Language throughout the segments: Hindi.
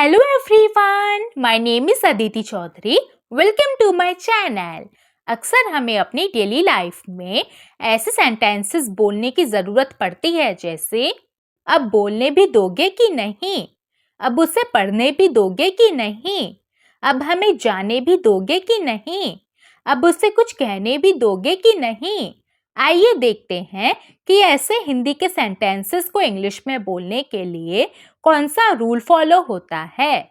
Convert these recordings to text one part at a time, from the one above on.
Hello everyone, my name is Aditi Chaudhary. Welcome to my channel. अक्सर हमें अपनी डेली लाइफ में ऐसे सेंटेंसेस बोलने की ज़रूरत पड़ती है जैसे अब बोलने भी दोगे कि नहीं, अब उसे पढ़ने भी दोगे कि नहीं, अब हमें जाने भी दोगे कि नहीं, अब उसे कुछ कहने भी दोगे कि नहीं। आइए देखते हैं कि ऐसे हिंदी के सेंटेंसेस को इंग्लिश में बोलने के लिए कौन सा रूल फॉलो होता है।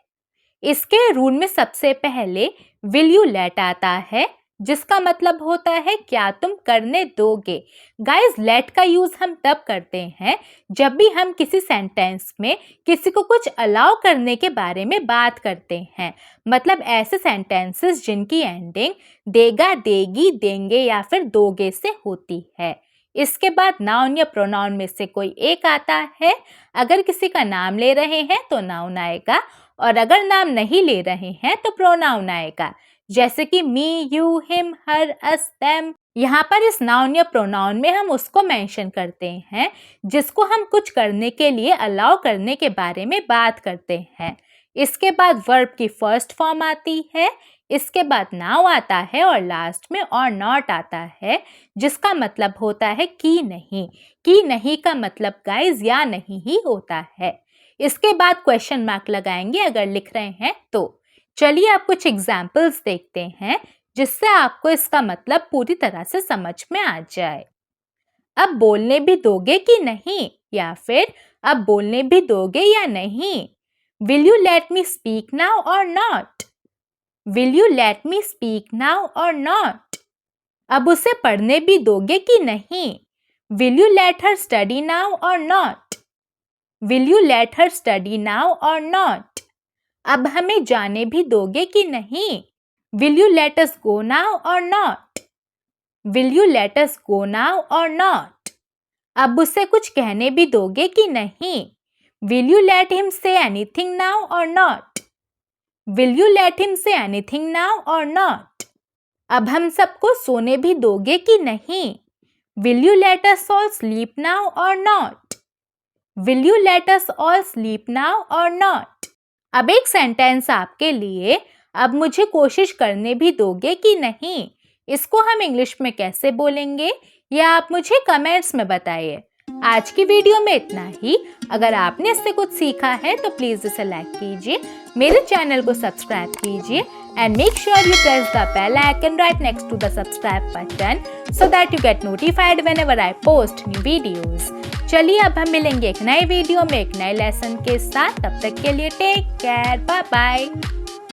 इसके रूल में सबसे पहले विल यू लेट आता है, जिसका मतलब होता है क्या तुम करने दोगे। गाइस, लेट का यूज हम तब करते हैं जब भी हम किसी सेंटेंस में किसी को कुछ अलाउ करने के बारे में बात करते हैं। मतलब ऐसे सेंटेंसेस जिनकी एंडिंग देगा, देगी, देंगे या फिर दोगे से होती है। इसके बाद नाउन या प्रोनाउन में से कोई एक आता है। अगर किसी का नाम ले रहे हैं तो नाउन आएगा और अगर नाम नहीं ले रहे हैं तो प्रोनाउन आएगा, जैसे कि me, you, him, her, us, them. यहाँ पर इस नाउन या प्रोनाउन में हम उसको मेंशन करते हैं जिसको हम कुछ करने के लिए अलाउ करने के बारे में बात करते हैं। इसके बाद वर्ब की फर्स्ट फॉर्म आती है, इसके बाद नाउ आता है और लास्ट में और नॉट आता है, जिसका मतलब होता है कि नहीं। कि नहीं का मतलब गाइस या नहीं ही होता है। इसके बाद क्वेश्चन मार्क लगाएंगे अगर लिख रहे हैं तो। चलिए आप कुछ एग्जाम्पल्स देखते हैं जिससे आपको इसका मतलब पूरी तरह से समझ में आ जाए। अब बोलने भी दोगे कि नहीं, या फिर अब बोलने भी दोगे या नहीं। Will you let me speak now or not. Will you let me speak now or not. अब उसे पढ़ने भी दोगे कि नहीं। Will you let her study now or not. Will you let her study now or not. अब हमें जाने भी दोगे कि नहीं। Will you let us go now or not. Will you let us go now or not. अब उसे कुछ कहने भी दोगे कि नहीं। Will you let him say anything now or not. Will you let him say anything now or not. अब हम सबको सोने भी दोगे कि नहीं। Will you let us all sleep now or not. Will you let us all sleep now or not. अब एक सेंटेंस आपके लिए, अब मुझे कोशिश करने भी दोगे कि नहीं। इसको हम इंग्लिश में कैसे बोलेंगे या आप मुझे कमेंट्स में बताइए। आज की वीडियो में इतना ही। अगर आपने इससे कुछ सीखा है तो प्लीज इसे लाइक कीजिए, मेरे चैनल को सब्सक्राइब कीजिए and make sure you press the bell icon right next to the subscribe button so that you get notified whenever I post new videos. चलिए अब हम मिलेंगे एक नए वीडियो में एक नए लेसन के साथ। तब तक के लिए टेक केयर, बाय बाय।